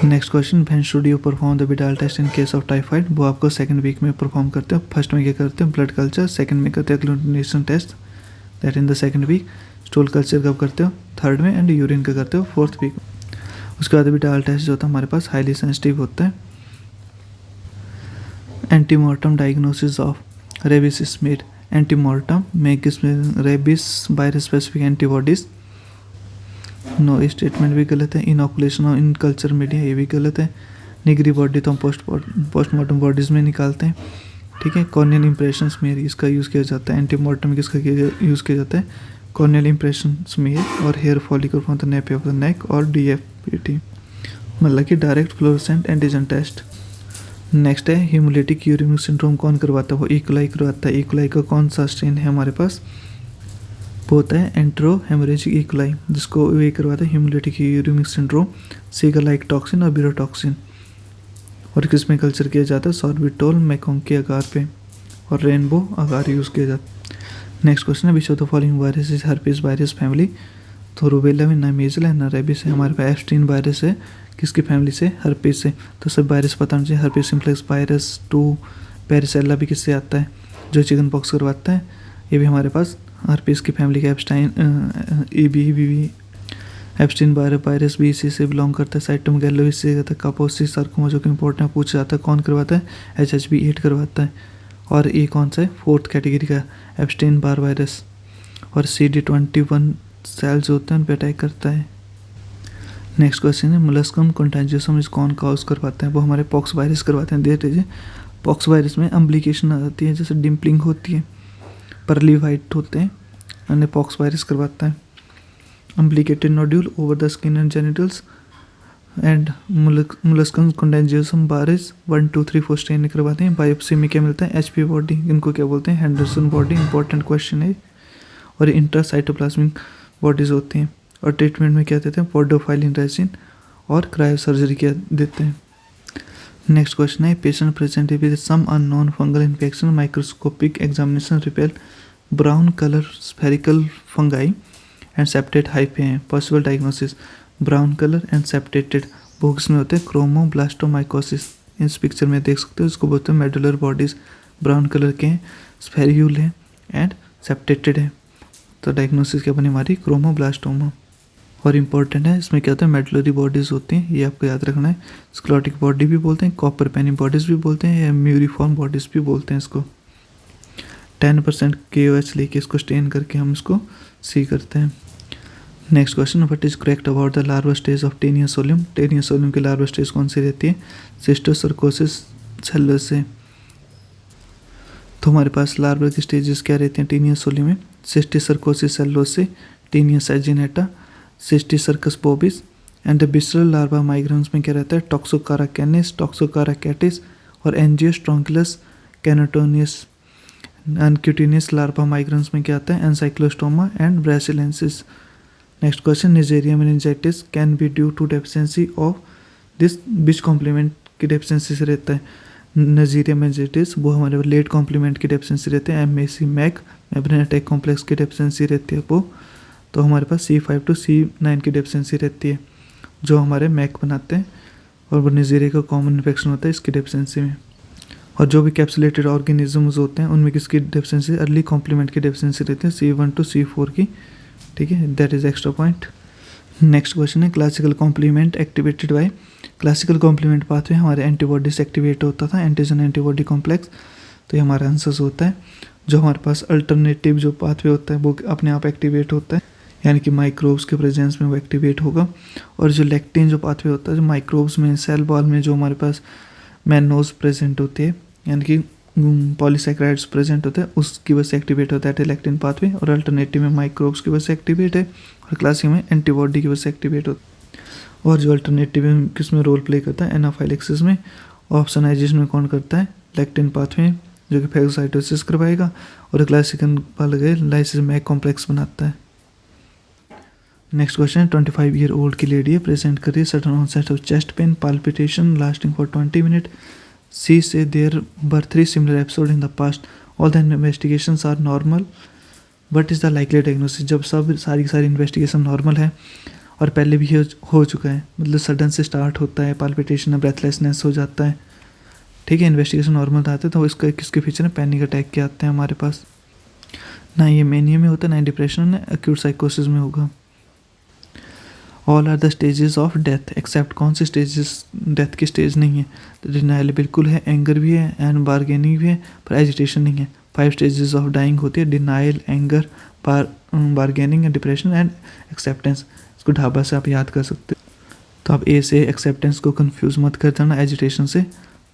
Next question, when should you perform the Widal test in case of typhoid. वो आपको सेकंड वीक में परफॉर्म करते हो। फर्स्ट में क्या करते हो, ब्लड कल्चर। सेकंड में करते हो agglutination test, that in the second week. Stool culture कब करते हो, थर्ड में। एंड यूरिन का करते हो फोर्थ वीक। उसके बाद विडाल टेस्ट जो होता है हमारे पास हाईली सेंसिटिव होता है। Antemortem diagnosis of rabies is made. Antemortem में किसमें, rabies virus specific antibodies. No, statement भी गलत है। Inoculation of in culture media, ये भी गलत है। निगरी बॉडी तो हम पोस्टमार्टम बॉडीज में निकालते हैं, ठीक है। कॉर्नियल इंप्रेशन में इसका यूज़ किया जाता है। एंटीमॉर्टम में किसका यूज़ किया जाता है, कॉर्नियल इंप्रेशन में। और hair follicle from the nape of the neck और DFPT, मतलब कि direct fluorescent antigen test. Next है हीमोलिटिक यूरिमिक सिंड्रोम कौन करवाता है, वो इकोलाई करवाता है। इकोलाई का कौन सा स्ट्रेन है हमारे पास, वो होता है एंट्रो हेमोरेजिक इकोलाई, जिसको वे करवाता है हीमोलिटिक यूरिमिक सिंड्रोम। सीगा लाइक टॉक्सिन और बीरोटॉक्सिन। और किस में कल्चर किया जाता है, सॉर्बिटोल मैकोंग के आकार पे और रेनबो आकार यूज़ किया जाता है। नेक्स्ट क्वेश्चन है, which of the following virus is herpes virus family. तो रूबेला में ना मीजल है ना रेबिस है, हमारे पास एप्स्टीन वायरस है किसकी फैमिली से, हर्पीस से। तो सब वायरस पता होना चाहिए। हर्पीस सिम्प्लेक्स वायरस 2, पेरिसेल्ला भी किससे आता है, जो चिकन पॉक्स करवाता है, ये भी हमारे पास हर्पीस की फैमिली का। EBV एप्स्टीन वायरस भी इसी से बिलोंग करता है। साइटोमेगालो इससे आता है। कापोसिस सार्कोमा जो कि इंपॉर्टेंट है, पूछा जाता है कौन करवाता है, HHV8 करवाता है। और ये कौन सा है, फोर्थ कैटेगरी का एप्स्टीन बार वायरस। और CD21 सेल्स होते हैं उन पर अटैक करता है। नेक्स्ट क्वेश्चन है, मोलस्कम कंटेंजियसम इस कौन काउज करवाते हैं, वो हमारे पॉक्स वायरस करवाते हैं। देख लीजिए, पॉक्स वायरस में अम्प्लीकेशन आ जाती है, जैसे डिम्पलिंग होती है, परली वाइट होते हैं, अन्य पॉक्स वायरस करवाता है। Umbilicated nodule over the skin and genitals and molluscum contagiosum virus 1, 2, 3, 4 strain करवाते हैं। बायोप्सी में क्या मिलता है, HP बॉडी, इनको क्या बोलते हैं, हेंडरसन बॉडी। इंपॉर्टेंट क्वेश्चन है। और इंट्रासाइटोप्लाज्मिक बॉडीज होती हैं। और ट्रीटमेंट में क्या देते हैं, पोडोफाइलिन रेजिन और क्रायो सर्जरी क्या देते हैं। नेक्स्ट क्वेश्चन है, patient present with some unknown fungal infection, microscopic examination रिपेल brown colour spherical fungi and septate hyphae हैं। Possible diagnosis, brown colour and septated, books में होते हैं क्रोमोब्लास्टोमाइकोसिस। इस पिक्चर में देख सकते हो, इसको बोलते हैं मेडुलर बॉडीज, ब्राउन कलर के हैं, स्फेरियूल है एंड सेप्टेटेड है। तो डायग्नोसिस क्या बनी हमारी, क्रोमोब्लास्टोमा। और इम्पॉर्टेंट है, इसमें क्या होता है, मेडुलरी बॉडीज होती हैं, ये आपको याद रखना है। स्क्लेरोटिक बॉडी भी बोलते हैं, कॉपर पेनी बॉडीज भी बोलते हैं, या म्यूरिफॉर्म बॉडीज भी बोलते हैं इसको। 10% KOH लेके इसको स्टेन करके हम इसको सी करते हैं। Next question, what is correct about the larva stage of Taenia solium. Taenia solium की लार्वा स्टेज कौन सी रहती है, सिस्टोसर्कोसिस सेल्युलोसे। तो हमारे पास लार्वा की स्टेजेस क्या रहती हैं टेनिया सोलियम में, cysticercosis cellulosae, taenia saginata, cysticercus bovis. And the visceral larva migrans में क्या रहता है, टॉक्सोकारा कैनिस, टॉक्सोकारा कैटिस और एंजियोस्ट्रोंकुलस कैनाटोनियस। अनक्यूटिनियस लार्वा माइग्रेंस में क्या आता है, ancylostoma and braziliense. Next question, neisseria meningitidis can be due to deficiency of this, which complement की डेफिशिएंसी से रहता है। नजीरिया मेनिंजाइटिस वो हमारे लेट कॉम्प्लीमेंट की डेफिशिएंसी रहते हैं। MAC MAC membrane attack complex की डेफिशिएंसी रहती है वो। तो हमारे पास C5 to C9 की डेफिशिएंसी रहती है, जो हमारे मैक बनाते हैं। और वो नजीरिया का कॉमन इन्फेक्शन होता है इसकी डेफिशिएंसी में। और जो भी कैप्सुलेटेड ऑर्गेनिजम्स होते हैं उनमें किसकी डेफिशिएंसी, अर्ली कॉम्प्लीमेंट की डेफिशिएंसी रहती है, C1 to C4 की, ठीक है। That is extra point. Next question है, classical complement activated by. Classical complement pathway हमारे एंटीबॉडी से एक्टिवेट होता था, एंटीजन एंटीबॉडी कॉम्प्लेक्स। तो ये हमारा आंसर होता है। जो हमारे पास अल्टरनेटिव जो पाथवे होता है वो अपने आप एक्टिवेट होता है, यानी कि माइक्रोब्स के प्रेजेंस में वो एक्टिवेट होगा। और जो लेक्टिन जो पाथवे होता है, जो माइक्रोब्स में सेल वॉल में जो हमारे पास मैनोज प्रेजेंट होती है, यानी कि पॉलीसैकेराइड्स प्रेजेंट होता है उसकी वजह से एक्टिवेट होता है टेलेक्टिन पाथवे, और अल्टरनेटिव में माइक्रोब्स की वजह से एक्टिवेट है, और क्लासिक में एंटीबॉडी की वजह से एक्टिवेट होता है। और जो अल्टरनेटिव में किस में रोल प्ले करता है, एनाफाइलेक्सिस में। ऑप्शनाइजेशन में कौन करता है, लेक्टिन पाथवे जो कि फैगोसाइटोसिस करवाएगा, और क्लासिकल वाला गए लाइसिस में कॉम्प्लेक्स बनाता है। नेक्स्ट क्वेश्चन, 25 ईयर ओल्ड की लेडी है, प्रेजेंट कर रही है sudden onset of chest pain, palpitation lasting for 20 minute. She says there were 3 similar episode in the past, all the investigations are normal, what is the likely diagnosis. जब सब सारी investigation normal है और पहले भी हो चुका है, मतलब सडन से स्टार्ट होता है, पाल्पिटेशन ब्रेथलेसनेस हो जाता है, ठीक है, इन्वेस्टिगेशन नॉर्मल आते हैं, तो इसका किसके फीचर है, पैनिक अटैक के आते हैं हमारे पास। ना ये मेनिया में होता है, ना डिप्रेशन में, एक्यूट साइकोसिस में होगा। All are the stages of death except, कौन सी स्टेजेस डेथ की स्टेज नहीं है, तो डिनाइल बिल्कुल है, एंगर भी है, एंड बार्गेनिंग भी है, पर एजिटेशन नहीं है। 5 स्टेजेस ऑफ डाइंग होती है, denial, anger, bargaining, depression and acceptance. इसको ढाबा से आप याद कर सकते हो। तो आप ए से एक्सेप्टेंस को कंफ्यूज मत कर देना एजिटेशन से,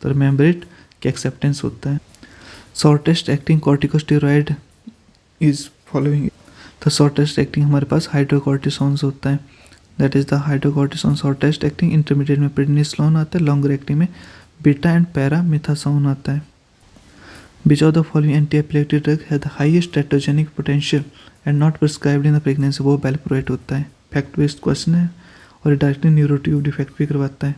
तो रिमेंबर इट कि एक्सेप्टेंस होता है। Shortest acting corticosteroid is following, तो शॉर्टेस्ट एक्टिंग हमारे पास हाइड्रोकॉर्टिसोन्स होता है, that is the hydrocortisone shortest acting. Intermediate में प्रेडनिसोलोन आता है, लॉन्गर एक्टिंग में बीटा एंड पैरामिथासोन आता है। Which of the following anti-epileptic drug has the highest teratogenic potential and not prescribed in the pregnancy, वो valproate होता है। फैक्ट बेस्ड क्वेश्चन है और डायरेक्टली न्यूरोट्यूब डिफेक्ट भी करवाता है।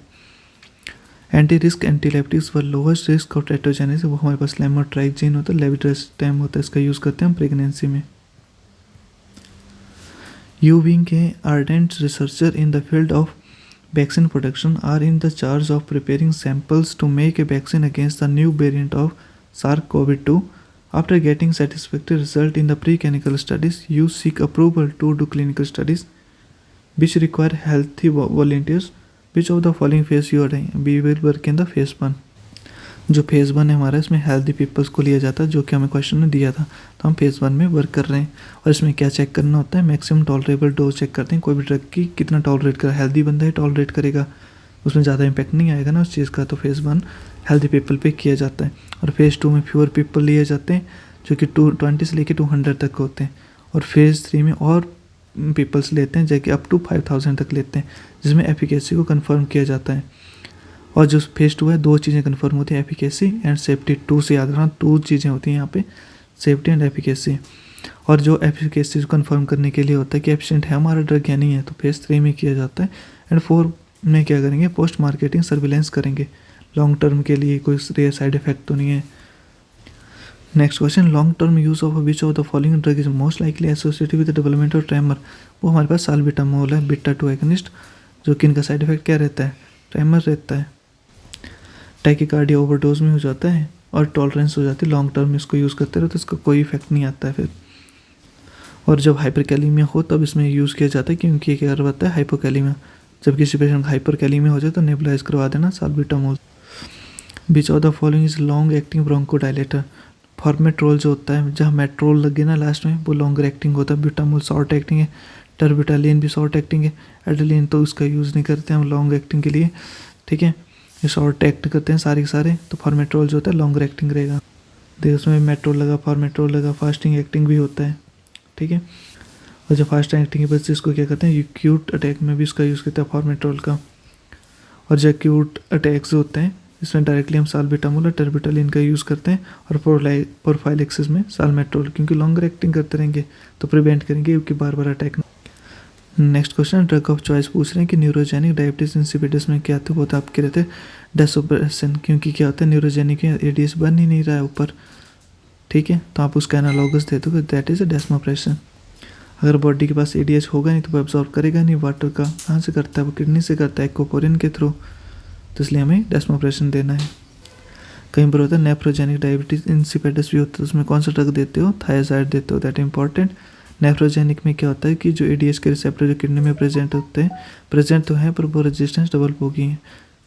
एंटी रिस्क एंटीलेप्टिक्स व लोएस्ट रिस्क ऑफ टेट्रोजेनेसिस, वो हमारे पास लेमोट्राइजीन होता है, लेविट्रेस्टेम होता है, इसका यूज़ करते हैं हम प्रेगनेंसी में। You Wing Ke ardent researcher in the field of vaccine production are in the charge of preparing samples to make a vaccine against the new variant of SARS-CoV-2. After getting satisfactory result in the preclinical studies, you seek approval to do clinical studies which require healthy volunteers. Which of the following phase you are in? We will work in the phase 1. जो phase 1 है हमारा, इसमें healthy peoples को लिया जाता है, जो कि हमें क्वेश्चन में दिया था, तो हम फेज़ 1 में वर्क कर रहे हैं। और इसमें क्या चेक करना होता है, मैक्सिमम टॉलरेबल डोज चेक करते हैं, कोई भी ड्रग की कितना टॉलरेट कर, हेल्दी बंदा है टॉलरेट करेगा, उसमें ज़्यादा इम्पैक्ट नहीं आएगा ना उस चीज़ का। तो फेज़ 1 हेल्दी पीपल पे किया जाता है, और फेज़ 2 में फ्यूअर पीपल लिए जाते हैं, जो कि 220 से लेकर 200 तक होते हैं, और फेज़ 3 में और पीपल्स लेते हैं, जो कि अप टू 5000 तक लेते हैं, जिसमें एफिकेसी को कंफर्म किया जाता है। और जो फेज़ 2 है, 2 चीज़ें कंफर्म होती हैं, एफिकेसी एंड सेफ्टी। 2 से याद रखना, 2 चीज़ें होती हैं यहाँ पे, सेफ्टी एंड एफिकेसी। और जो एफिकेसी को कंफर्म करने के लिए होता है कि एफिशिएंट है हमारा ड्रग या नहीं है, तो फेज़ 3 में किया जाता है। एंड 4 में क्या करेंगे, पोस्ट मार्केटिंग सर्विलेंस करेंगे, लॉन्ग टर्म के लिए कोई रेयर साइड इफेक्ट तो नहीं है। Next question, long term use of which of the following drug is most likely associated with development of tremor, वो हमारे पास साल्बिटामोल है, बीटा 2 एगनिस्ट, जो कि इनका साइड इफेक्ट क्या रहता है, ट्रेमर रहता है। टैकीकार्डिया ओवरडोज में हो जाता है और टॉलरेंस हो जाती है, लॉन्ग टर्म में इसको यूज़ करते रहो तो इसका कोई इफेक्ट नहीं आता है फिर। और जब हाइपरकैलीमिया हो तब इसमें यूज़ किया जाता है, क्योंकि क्या करवाता है हाइपोकैलीमिया। जब किसी पेशेंट हाइपरकैलीमिया हो जाए तो नेबुलाइज करवा देना salbutamol. Which of the following is long acting bronchodilator, formoterol जो होता है, जहाँ मेट्रोल लगे ना लास्ट में, वो लॉन्गर एक्टिंग होता है। ब्यूटामोल शॉर्ट एक्टिंग है, टर्बिटालिन भी शॉर्ट एक्टिंग है, एड्रेलिन तो उसका यूज़ नहीं करते हम लॉन्ग एक्टिंग के लिए, ठीक है, ये शॉर्ट एक्ट करते हैं सारे के सारे। तो फॉर्मेट्रोल जो होता है लॉन्गर एक्टिंग रहेगा, देखो उसमें मेट्रोल लगा, फॉर्मेट्रोल लगा, फास्टिंग एक्टिंग भी होता है, ठीक है। और जब फास्ट एक्टिंग के वजह इसको क्या करते हैं, एक्यूट अटैक में भी इसका यूज़ करते हैं फॉर्मेट्रोल का। और जो एक्यूट अटैक्स होते हैं इसमें डायरेक्टली हम साल्बिटामोल और टर्बिटालिन का यूज़ करते हैं, और प्रोफाइलेक्सिस में साल्मेट्रोल, क्योंकि लॉन्गर एक्टिंग करते रहेंगे तो प्रिवेंट करेंगे क्योंकि बार बार attack. Next question, drug of choice पूछ रहे हैं कि न्यूरोजेनिक डायबिटीज इंसिपिडस में क्या थे, वो तो आपके रहते हैं डेसोप्रेसन, क्योंकि क्या होता है न्यूरोजेनिक में एडीएस बन ही नहीं रहा है ऊपर, ठीक है, तो आप उसका एनालॉगस दे दोगे, दैट इज़ अ डेस्मोप्रेसन। अगर बॉडी के पास एडीएच होगा नहीं तो वो एब्जॉर्ब करेगा नहीं वाटर का, कहाँ से करता है वो, किडनी से करता है, एक्वापोरिन के थ्रू, तो इसलिए हमें डेस्मोप्रेसन देना है। कहीं पर होता है नेफ्रोजेनिक डायबिटीज इंसिपिडस भी होता है, उसमें कौन सा ड्रग देते हो, थायराइड देते हो, दैट इंपॉर्टेंट। नेफ्रोजेनिक में क्या होता है कि जो एडीएच के रिसेप्टर जो किडनी में प्रेजेंट होते हैं, प्रेजेंट तो हैं पर वो रेजिस्टेंस डेवलप हो गई हैं,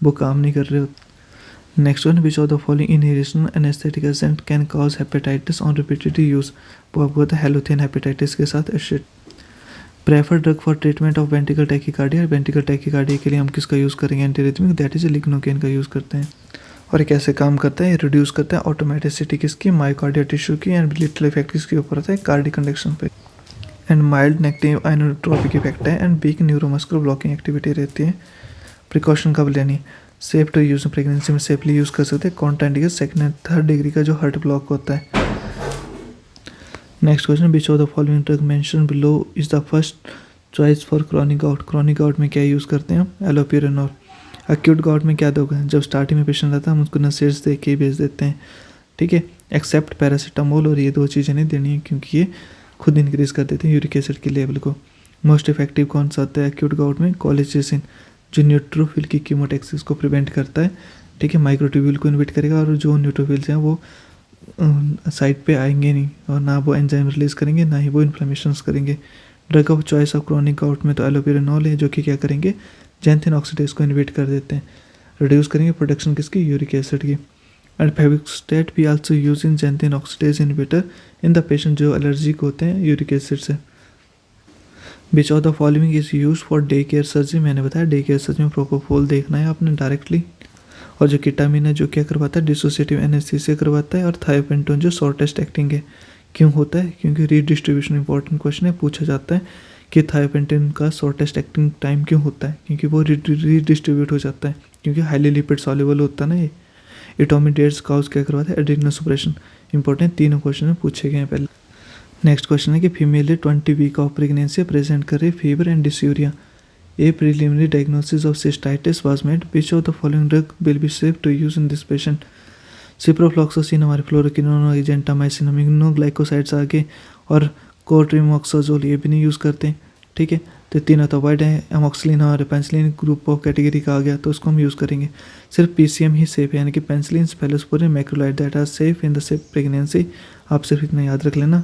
वो काम नहीं कर रहे होते। Next one, which of the following inhalation anaesthetic agent can cause hepatitis on repeated use, वो आपको होता है हेलोथियन हेपेटाइटिस के साथ acid. Prefer drug for treatment of ventricle tachycardia, ventricle tachycardia के लिए हम किसका यूज़ करेंगे एंटीरिथमिक, दैट इज लिग्नोकेन का यूज़ करते हैं। और ये कैसे काम करता है, ये रिड्यूस करता है ऑटोमेटिसिटी किसकी, मायोकार्डियल टिश्यू की, एंड लिटिल इफेक्ट किसके ऊपर होता है, कार्डियक कंडक्शन पे, and mild negative inotropic effect है, and weak neuromuscular blocking activity रहती है। प्रिकॉशन कब लेनी, सेफ टू यूज, प्रेगनेंसी में सेफली यूज़ कर सकते हैं। Contraindicate second and third degree का जो हार्ट ब्लॉक होता है। Next question, which of the following drug mention below is the first choice for chronic gout. Chronic gout में क्या यूज़ करते हैं हम, एलोप्यूरिनोल। एक्यूट गाउट में क्या दोगे, जब स्टार्टिंग में पेशेंट आता है हम उसको नसेट्स दे के भेज देते हैं, ठीक है, एक्सेप्ट पैरासीटामोल, और ये दो चीज़ें नहीं देनी है क्योंकि ये खुद इंक्रीज कर देते हैं यूरिक एसिड के लेवल को। मोस्ट इफेक्टिव कौन सा होता है एक्यूट गाउट में, कोलिचिसिन, जो न्यूट्रोफिल की कीमोटैक्सिस को प्रिवेंट करता है, ठीक है, माइक्रोट्यूब्यूल को इन्विट करेगा, और जो न्यूट्रोफिल्स हैं वो साइड पे आएंगे नहीं, और ना वो एंजाइम रिलीज करेंगे, ना ही वो इन्फ्लेमेशंस करेंगे। Drug of choice of chronic gout में तो एलोपेरिनोल है, जो कि क्या करेंगे, जैंथिन ऑक्सीडेज को इन्विट कर देते हैं, रिड्यूस करेंगे प्रोडक्शन किसकी, यूरिक एसिड की। एंड फेविस्टेट भी also use in xanthine oxidase inhibitor in the patient जो एलर्जिक होते हैं यूरिक एसिड से। Which of the following is use for day care surgery, मैंने बताया डे केयर सर्जरी में प्रोपोफोल देखना है आपने डायरेक्टली। और जो कीटामिन है जो क्या करवाता है, डिसोसिएटिव एनेस्थीसिया करवाता है, और थायोपेंटोन जो शॉर्टेस्ट एक्टिंग है। क्यों होता है, क्योंकि रीडिस्ट्रीब्यूशन इंपॉर्टेंट क्वेश्चन है, पूछा जाता है कि थायोपेंटोन का शॉर्टेस्ट एक्टिंग टाइम क्यों होता है, क्योंकि वो रीडिस्ट्रीब्यूट हो जाता है, क्योंकि हाईली लिपिड सॉल्युबल होता है ना ये। इटोमिडेट्स काउज क्या करवाता है, एड्रेनल सुप्रेशन। इंपॉर्टेंट तीनों क्वेश्चन में पूछे गए हैं पहले। नेक्स्ट क्वेश्चन है कि female 20 week of pregnancy present कर रही fever and dysuria. A preliminary diagnosis of cystitis was made. Which of the following drug will be safe to use in this patient? Ciprofloxacin हमारे फ्लोरोकिनोन, gentamicin, इम्यूनोग्लाइकोसाइड्स आगे, और कोट्रिमोक्साजोल ये भी नहीं यूज़ करते, ठीक है। तो तीनों तो अवॉइड है। एमोक्सिलिन हमारे पेंसिलिन ग्रुप ऑफ कैटेगरी का आ गया, तो उसको हम यूज़ करेंगे। सिर्फ पीसीएम ही सेफ है, यानी कि penicillin, cephalosporin, macrolide that are safe in the safe pregnancy. आप सिर्फ इतना याद रख लेना।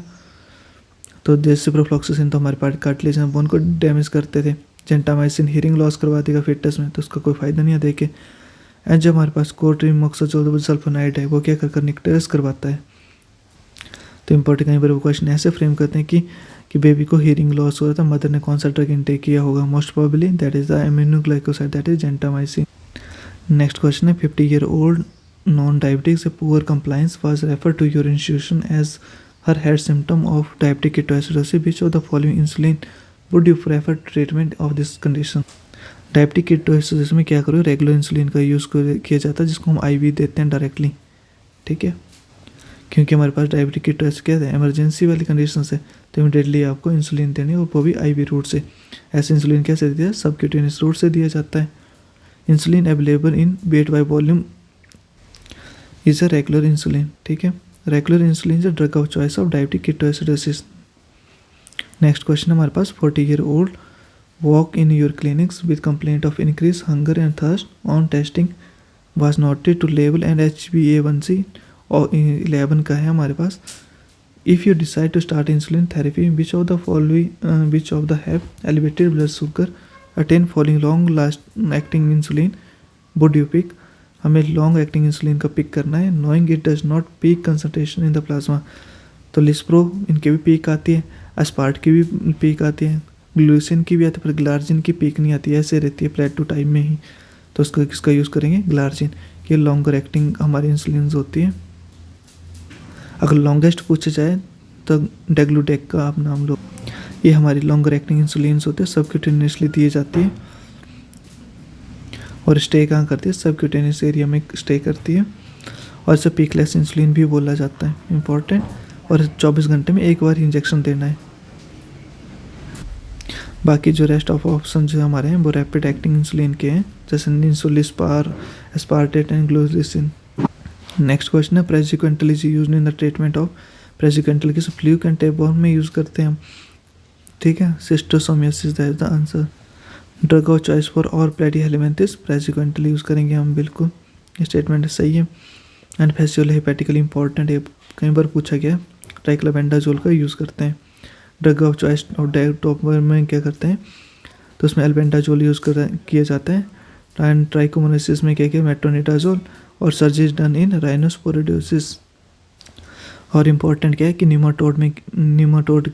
तो जैसे सिप्रोफ्लॉक्सासिन तो हमारे पार्ट कार्टिलेज एंड बोन को डैमेज करते थे, जेंटामाइसिन हीरिंग लॉस करवा देगा फिटनेस में, तो उसका कोई फ़ायदा नहीं है देखे। एंड जब हमारे पास कोट्रिमोक्साजोल सल्फोनाइड है वो क्या कर निक्टेरस करवाता है। तो इंपॉर्टेंट कहीं पर वो क्वेश्चन ऐसे फ्रेम करते हैं कि बेबी को हीरिंग लॉस हो रहा था, मदर ने कौन सा ड्रग इनटेक किया होगा, most probably that is the aminoglycoside, that is gentamicin. Next question है 50-year-old नॉन डायबिटिक से poor compliance was refer to your institution as her had symptom of diabetic ketoacidosis. Which of the following insulin would you prefer treatment of this condition. Diabetic ketoacidosis में क्या करो, regular insulin का use किया जाता है, जिसको हम ivy देते हैं डायरेक्टली, ठीक है, क्योंकि हमारे पास डायबिटिक कीटोएसिड क्या है, इमरजेंसी वाली कंडीशन है, तो इमीडिएटली आपको इंसुलिन देनी है, और वो भी आईवी रूट से। ऐसे इंसुलिन कैसे दिया, सबक्यूटेनियस रूट से दिया जाता है। Insulin available in weight by volume is a regular insulin, ठीक है। Regular insulin is a drug of choice of diabetic ketoacidosis. Next question हमारे पास 40-year-old walk in your clinics with complaint of increased hunger and thirst on testing was noted to level and HbA1c और 11 का है हमारे पास। If you decide to start insulin therapy, which of the have elevated blood sugar attain following long acting insulin would you pick? हमें long acting insulin का pick करना है, knowing it does not peak concentration in the plasma. तो lispro इनके भी peak आती है, aspart की भी पीक आती है, ग्लूसिन की भी आती है, पर ग्लार्जिन की पीक नहीं आती है, ऐसे रहती है प्लेटो टाइम में ही। तो उसका किसका यूज़ करेंगे, ग्लार्जिन। ये लॉन्गर एक्टिंग हमारी इंसुलिन होती है। अगर लॉन्गेस्ट पूछा जाए तो डेग्लूडेक का आप नाम लो। ये हमारी लॉन्गर एक्टिंग इंसुलिन होती है, सबक्यूटेनियसली दी जाती है, और स्टे कहाँ करती है, सबक्यूटेनियस एरिया में स्टे करती है, और इसे पीकलेस इंसुलिन भी बोला जाता है, इंपॉर्टेंट। और 24 घंटे में एक बार इंजेक्शन देना है। बाकी जो रेस्ट ऑफ ऑप्शन जो हमारे हैं वो रैपिड एक्टिंग इंसुलिन के हैं, जैसे insulin aspart, aspartate and glulisine. Next question है praziquantel is used in the treatment of, praziquantel किस फ्लूक एंड टेपवर्म में यूज़ करते हैं हम, ठीक है, schistosomiasis that is the answer. Drug of choice for और प्लेटिहेलमिंथिस प्रेसिक्वेंटल यूज़ करेंगे हम, बिल्कुल ये स्टेटमेंट सही है। एंड फेसियोल हेपेटिकल इंपॉर्टेंट है, कई बार पूछा गया। ट्राइक्लोबेंडाजोल का यूज़ करते हैं। ड्रग ऑफ चॉइस और डायटोपर में क्या करते हैं, तो उसमें एल्बेंडाजोल यूज़ किया जाता है। एंड ट्राइकोमोनासिस में क्या किया, मेट्रोनिडाजोल, और सर्जरी डन इन राइनोस्पोरिडोसिस। और इम्पॉर्टेंट क्या है कि निमाटोड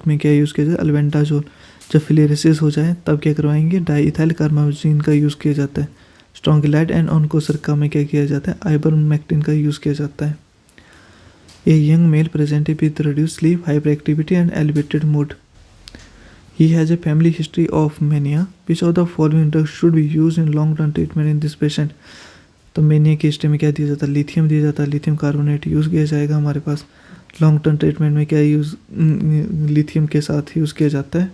में क्या यूज़ किया जाता है, एल्बेंडाजोल। जब फिलेरिसिस हो जाए तब क्या करवाएंगे, डाईइथाइल कार्बामेजिन का यूज़ किया जाता है। स्ट्रॉन्गिलाइड एंड ऑन्कोसर्का में क्या किया जाता है, आइवरमेक्टिन का यूज़ किया जाता है। A young mail presented with reduced sleep, hyper activity and elevated mood. He has a family history of mania, which of the following drugs should be use in long term treatment in this patient. तो mania की history में क्या दिया जाता है, lithium दिया जाता है, लिथियम कार्बोनेट यूज़ किया जाएगा हमारे पास। लॉन्ग टर्म ट्रीटमेंट में क्या यूज़, लिथियम के साथ यूज़ किया जाता है।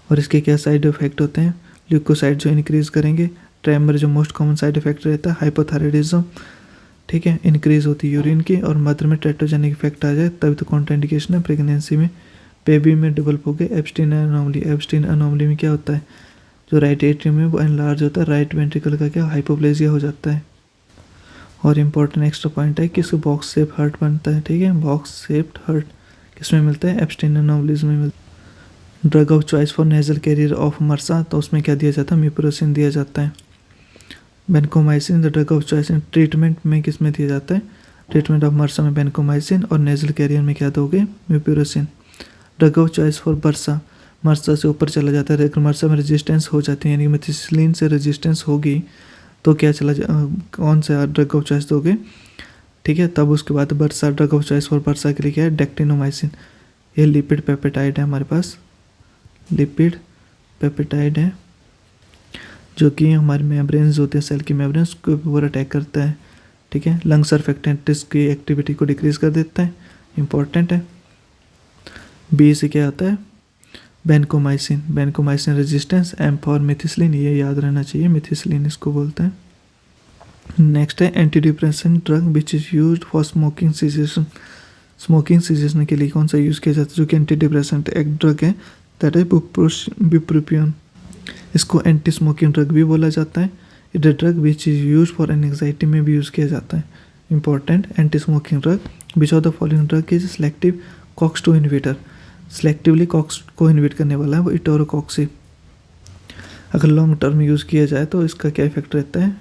और इसके क्या साइड इफेक्ट होते हैं, ल्यूकोसाइड जो इंक्रीज करेंगे, ट्रेमर जो मोस्ट कॉमन साइड इफेक्ट रहता है, हाइपोथायराइडिज्म, ठीक है, इंक्रीज होती है यूरिन की, और मदर में टेट्रोजेनिक इफेक्ट आ जाए तभी तो कॉन्ट्राइंडिकेशन है। प्रेगनेंसी में, बेबी में डेवलप हो गए एब्स्टीन अनोमली। एब्स्टीन अनोमली में क्या होता है, जो राइट एट्रियम में वो एनलार्ज होता है, राइट वेंट्रिकल का क्या हाइपोप्लेजिया हो जाता है। और इम्पोर्टेंट एक्स्ट्रा पॉइंट है कि इसको बॉक्स शेप हर्ट बनता है, ठीक है, बॉक्स शेप्ड हर्ट किसमें मिलता है, एब्स्टीन अनोमलीज में मिलता है। Drug of choice for nasal carrier of MRSA, तो उसमें क्या दिया जाता है, म्यूपिरोसिन दिया जाता है। Vancomycin the drug of choice in treatment में किस में दिया जाता है, ट्रीटमेंट ऑफ मर्सा में बेनकोमाइसिन, और नेजल कैरियर में क्या दोगे, mupirocin. Drug of choice for bursa, MRSA से ऊपर चला जाता है, अगर मर्सा में रेजिस्टेंस हो जाती है, यानी मेथिसिलिन से रेजिस्टेंस होगी तो क्या कौन सा ड्रग ऑफ चॉइस दोगे, ठीक है। तब उसके बाद bursa, drug of choice for bursa के लिए क्या है, डेक्टिनोमाइसिन। ये लिपिड पेपेटाइड है हमारे पास, लिपिड पेपेटाइड है, जो कि हमारे मेम्ब्रेन्स होते हैं, सेल की मेम्ब्रेन्स के ऊपर अटैक करता है, ठीक है। लंग सर्फेक्टेंट्स की एक्टिविटी को डिक्रीज कर देता है, इंपॉर्टेंट है। बी से क्या आता है, बेनकोमाइसिन, बेनकोमाइसिन रेजिस्टेंस, एम फॉर मेथिसिलिन, ये याद रहना चाहिए, मेथिसिलिन इसको बोलते हैं। नेक्स्ट है anti depression drug which is used for smoking cessation. Smoking cessation के लिए कौन सा यूज़ किया जाता है, जो कि एंटी डिप्रेशन एक ड्रग है, दैट इज बुप्रोपियन। इसको एंटी स्मोकिंग ड्रग भी बोला जाता है। It is drug which is use for anxiety में भी यूज़ किया जाता है। Important, anti smoking drug which of the following drug is selective COX two inhibitor. Selectively COX को इनहिबिट करने वाला है वो इटोरोकॉक्सी। अगर लॉन्ग टर्म यूज़ किया जाए तो इसका क्या इफेक्ट रहता है,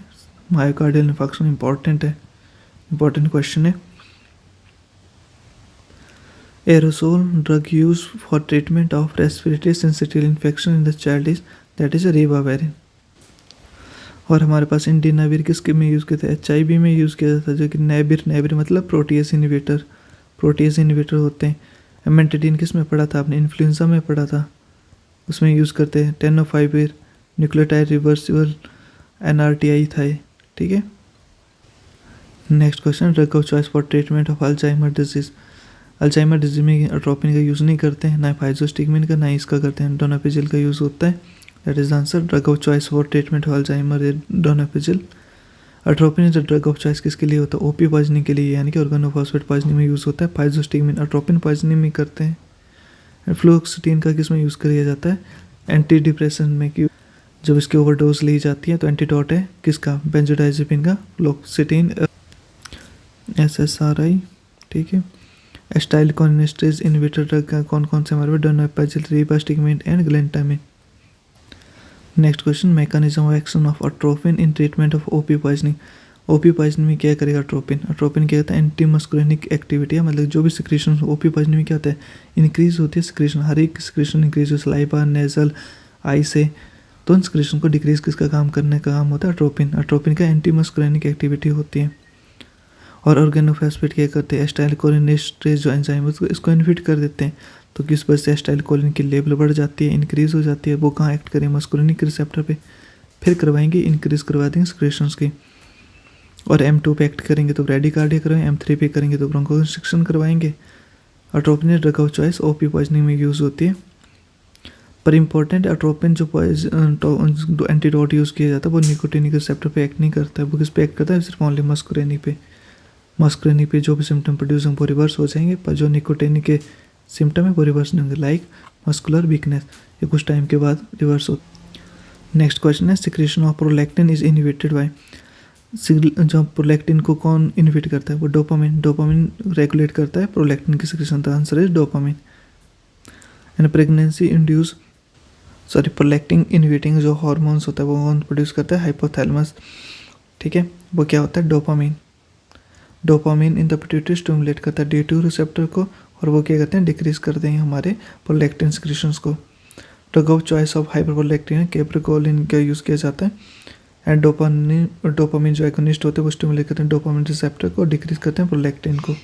मायोकार्डियल इन्फार्क्शन। इंपॉर्टेंट है, इंपॉर्टेंट क्वेश्चन है। Aerosol drug use for treatment of respiratory syncytial infection in the child is that is ribavirin. और हमारे पास इंडिनाविर किसके में यूज़ किया था, HIV में यूज़ किया जाता है, जो कि नेबिर, नेबिर मतलब प्रोटीएस इनहिबिटर, प्रोटीएस इनहिबिटर होते हैं। एमेंटेडिन किस में पढ़ा था आपने, इन्फ्लुएंजा में पढ़ा था, उसमें यूज़ करते हैं। टेनोफाइबिर न्यूक्लियोटाइड रिवर्सिबल NRTI था ये, ठीक है। Next question, drug of choice for treatment of Alzheimer disease. Alzheimer disease में अट्रोपिन का यूज़ नहीं करते हैं, ना फाइजोस्टिगमिन का, ना इसका करते हैं, डोनाफिजिल का यूज़ होता है। That is the answer. Drug of choice for treatment of Alzheimer donepezil. Atropine is the drug of choice किसके लिए होता है, ओपी पॉइजनिंग के लिए, यानी कि ऑर्गेनोफॉस्फेट पॉइजनिंग में यूज़ होता है। फाइजोस्टिगमिन अट्रोपिन पॉइजनिंग में करते हैं। फ्लुओक्सिटिन का किस में यूज़ किया जाता है, एंटी डिप्रेशन में, कि जब इसकी ओवरडोज ली जाती है तो एंटीडोट है किसका, बेंजोडाइजेपिन का। फ्लुओक्सिटिन SSRI, ठीक है। एस्टाइलकोलिनेस्टेज इनहिबिटर ड्रग का कौन कौन से हमारे पास, donepezil, rivastigmine and galantamine. Next question, mechanism of action of atropine in treatment of OP poisoning. OP poisoning में क्या करेगा अट्रोपिन, अट्रोपिन क्या होता है, एंटी मस्कुलिनिक एक्टिविटी है, मतलब जो भी सिक्रीशन ओपी पॉइजनिंग में क्या होता है, इंक्रीज होती है सिक्रीशन, हर एक सिक्रीशन इंक्रीज हो, सलाइवा, नेजल, आई से, तो उन सिक्रीशन को डिक्रीज किसका काम करने का काम होता है, अट्रोपिन। अट्रोपिन का एंटी मस्कुलिनिक एक्टिविटी होती है। और ऑर्गेनोफॉस्फेट क्या करते हैं, एस्टाइलकोलिनेस्टेज जो एंजाइम है इसको इनहिबिट कर देते हैं, तो किस वजह से एस्टाइलकोलिन की लेवल बढ़ जाती है, इंक्रीज हो जाती है। वो कहाँ एक्ट करें, मस्कुलिनिक रिसेप्टर पे, फिर करवाएंगे इंक्रीज करवा देंगे सिक्रेशंस की। और M2 पे एक्ट करेंगे तो ब्रैडीकार्डिया करवाएंगे, M3 पे करेंगे तो ब्रोंकोकंस्ट्रिक्शन करवाएंगे। Atropine drug of choice OP poisoning में यूज़ होती है। पर इंपॉर्टेंट, अट्रोपिन जो एंटीडोट यूज़ किया जाता है वो निकोटिनिक रिसेप्टर पे एक्ट नहीं करता है, वो किस पे एक्ट करता है, सिर्फ ओनली मस्कुलिनिक पे। मस्कुलिनिक पे जो भी सिम्टम प्रोड्यूस होंगे वो रिवर्स हो जाएंगे, पर जो निकोटिनिक के सिम्टम है वो रिवर्स नहीं होंगे, लाइक मस्कुलर वीकनेस, ये कुछ टाइम के बाद रिवर्स हो। नेक्स्ट क्वेश्चन है, secretion of prolactin is inhibited by. जो प्रोलैक्टिन को कौन इनहिबिट करता है, वो डोपामिन। डोपामिन रेगुलेट करता है प्रोलैक्टिन की secretion, the answer is dopamine. And pregnancy induce prolactin inhibiting जो हार्मोन्स होता है वो कौन प्रोड्यूस करता है, हाइपोथैलेमस, ठीक है। वो क्या होता है, dopamine. Dopamine in the pituitary stimulate करता है D2 रिसेप्टर को, और वो क्या करते हैं, डिक्रीज कर देंगे हमारे प्रोलैक्टिन सिक्रेशंस को। ड्रग ऑफ चॉइस ऑफ हाइपरप्रोलैक्टिन कैप्रिकोलिन का यूज़ किया जाता है। एंड डोपामिन जो एगोनिस्ट होते हैं वो स्टिमुलेट करते हैं डोपामिन रिसेप्टर को, डिक्रीज करते हैं प्रोलैक्टिन को।